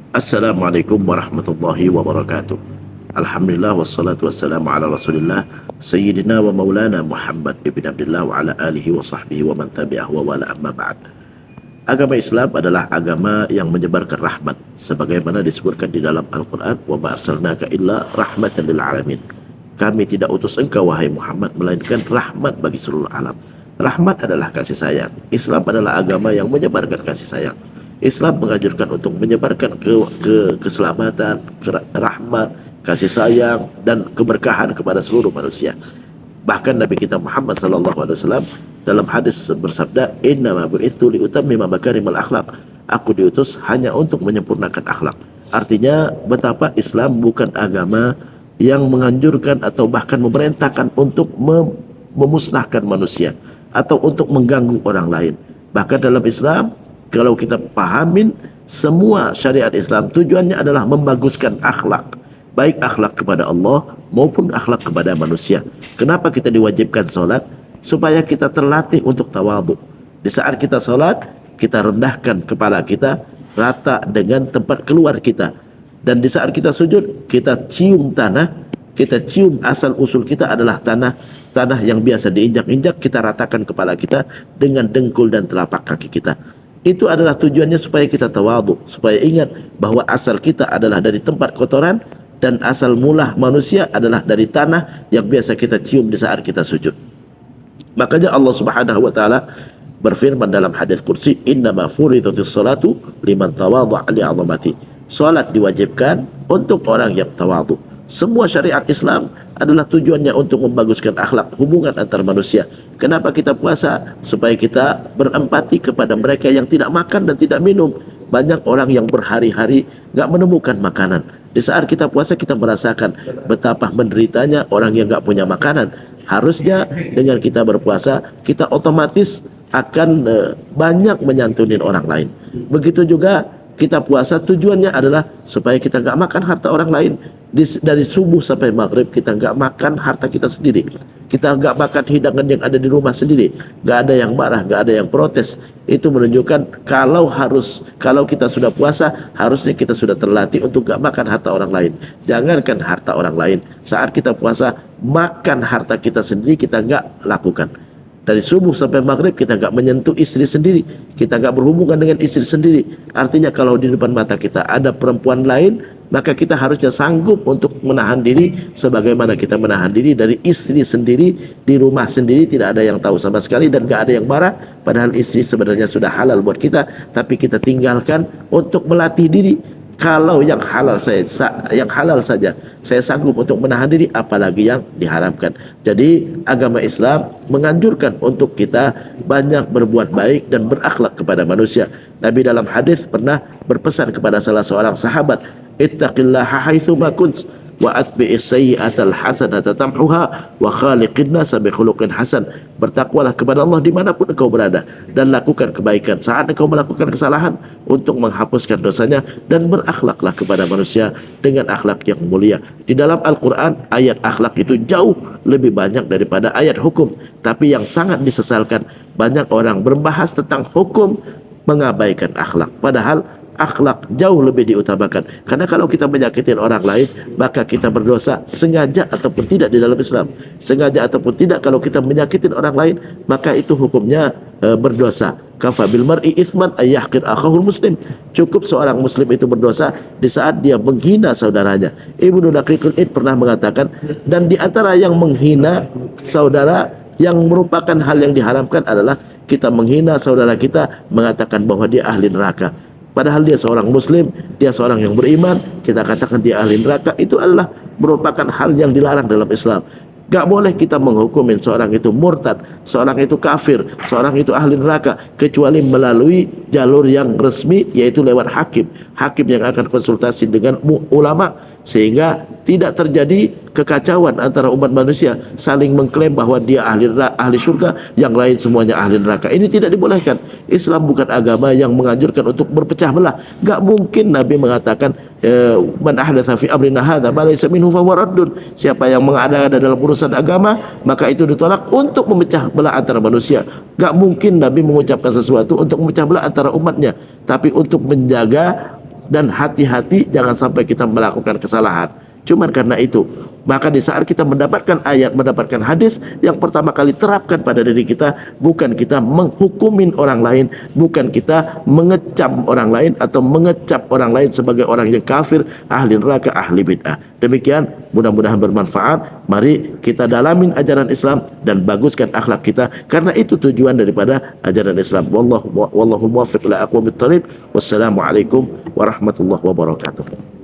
Assalamualaikum warahmatullahi wabarakatuh. Alhamdulillah wassalatu wassalamu ala Rasulillah Sayyidina wa Maulana Muhammad ibn Abdullah wa ala alihi wa sahbihi wa man tabi'ah wa wala amma ba'd. Agama Islam adalah agama yang menyebarkan rahmat sebagaimana disebutkan di dalam Al-Quran, wa ma arsalnaka illa rahmatan lil alamin. Kami tidak utus engkau wahai Muhammad melainkan rahmat bagi seluruh alam. Rahmat adalah kasih sayang. Islam adalah agama yang menyebarkan kasih sayang. Islam mengajarkan untuk menyebarkan keselamatan, rahmat, kasih sayang dan keberkahan kepada seluruh manusia. Bahkan Nabi kita Muhammad sallallahu alaihi wasallam dalam hadis bersabda, "Innama bu'itsu liutammima makarimal akhlak." Aku diutus hanya untuk menyempurnakan akhlak. Artinya betapa Islam bukan agama yang menganjurkan atau bahkan memerintahkan untuk memusnahkan manusia atau untuk mengganggu orang lain. Bahkan dalam Islam, kalau kita pahamin semua syariat Islam, tujuannya adalah membaguskan akhlak, baik akhlak kepada Allah maupun akhlak kepada manusia. Kenapa kita diwajibkan solat? Supaya kita terlatih untuk tawadhu. Di saat kita solat, kita rendahkan kepala kita rata dengan tempat keluar kita. Dan di saat kita sujud, kita cium tanah, kita cium asal usul kita adalah tanah yang biasa diinjak-injak, kita ratakan kepala kita dengan dengkul dan telapak kaki kita. Itu adalah tujuannya supaya kita tawadhu, supaya ingat bahwa asal kita adalah dari tempat kotoran dan asal mula manusia adalah dari tanah yang biasa kita cium di saat kita sujud. Makanya Allah Subhanahu wa taala berfirman dalam hadis kursi, "Innama furidatis salatu liman tawadha'a li'azamati." Salat diwajibkan untuk orang yang tawadhu. Semua syariat Islam adalah tujuannya untuk membaguskan akhlak hubungan antar manusia. Kenapa kita puasa? Supaya kita berempati kepada mereka yang tidak makan dan tidak minum. Banyak orang yang berhari-hari gak menemukan makanan. Di saat kita puasa kita merasakan betapa menderitanya orang yang gak punya makanan. Harusnya dengan kita berpuasa kita otomatis akan banyak menyantunin orang lain. Begitu juga kita puasa tujuannya adalah supaya kita gak makan harta orang lain. Dari subuh sampai maghrib kita gak makan harta kita sendiri. Kita gak makan hidangan yang ada di rumah sendiri. Gak ada yang marah, gak ada yang protes. Itu menunjukkan kalau kita sudah puasa, harusnya kita sudah terlatih untuk gak makan harta orang lain. Jangankan harta orang lain, saat kita puasa, makan harta kita sendiri kita gak lakukan. Dari subuh sampai maghrib kita gak menyentuh istri sendiri, kita gak berhubungan dengan istri sendiri. Artinya kalau di depan mata kita ada perempuan lain, maka kita harusnya sanggup untuk menahan diri sebagaimana kita menahan diri dari istri sendiri di rumah sendiri. Tidak ada yang tahu sama sekali dan gak ada yang marah, padahal istri sebenarnya sudah halal buat kita, tapi kita tinggalkan untuk melatih diri. Kalau yang halal saja saya sanggup untuk menahan diri, apalagi yang diharamkan. Jadi agama Islam menganjurkan untuk kita banyak berbuat baik dan berakhlak kepada manusia. Nabi dalam hadis pernah berpesan kepada salah seorang sahabat, "Ittaqillaha haitsu ma kunt wa atbi'is sayyi'atal hasanata tamhuha wa khaliqin nasa bi khuluqin hasan." Bertakwalah kepada Allah dimanapun engkau berada dan lakukan kebaikan saat engkau melakukan kesalahan untuk menghapuskan dosanya, dan berakhlaklah kepada manusia dengan akhlak yang mulia. Di dalam Al-Quran ayat akhlak itu jauh lebih banyak daripada ayat hukum, tapi yang sangat disesalkan banyak orang berbahas tentang hukum mengabaikan akhlak, padahal akhlak jauh lebih diutamakan. Karena kalau kita menyakitin orang lain, maka kita berdosa sengaja ataupun tidak di dalam Islam. Sengaja ataupun tidak, kalau kita menyakitin orang lain, maka itu hukumnya berdosa. Kafa bil mar'i itsman ay yahqir akhahul muslim. Cukup seorang muslim itu berdosa di saat dia menghina saudaranya. Ibnu Daqiqul Id pernah mengatakan, dan di antara yang menghina saudara yang merupakan hal yang diharamkan adalah kita menghina saudara kita, mengatakan bahwa dia ahli neraka. Padahal dia seorang muslim, dia seorang yang beriman, kita katakan dia ahli neraka. Itu adalah merupakan hal yang dilarang dalam Islam. Gak boleh kita menghukumin seorang itu murtad, seorang itu kafir, seorang itu ahli neraka, kecuali melalui jalur yang resmi, yaitu lewat hakim. Hakim yang akan konsultasi dengan ulama, sehingga tidak terjadi kekacauan antara umat manusia saling mengklaim bahwa dia ahli surga, yang lain semuanya ahli neraka. Ini tidak dibolehkan. Islam bukan agama yang menganjurkan untuk berpecah belah. Gak mungkin Nabi mengatakan, "Man ahdatsa fi amrina hadza ma laysa minhu fa huwa raddun." Siapa yang mengada-ada dalam urusan agama, maka itu ditolak untuk memecah belah antara manusia. Gak mungkin Nabi mengucapkan sesuatu untuk memecah belah antara umatnya, tapi untuk menjaga dan hati-hati jangan sampai kita melakukan kesalahan. Cuman karena itu, maka di saat kita mendapatkan ayat, mendapatkan hadis, yang pertama kali terapkan pada diri kita, bukan kita menghukumin orang lain, bukan kita mengecam orang lain atau mengecap orang lain sebagai orang yang kafir, ahli neraka, ahli bid'ah. Demikian, mudah-mudahan bermanfaat. Mari kita dalamin ajaran Islam dan baguskan akhlak kita, karena itu tujuan daripada ajaran Islam. Wallahu muwaffiq ila aqwamit thoriq. Wassalamualaikum warahmatullahi wabarakatuh.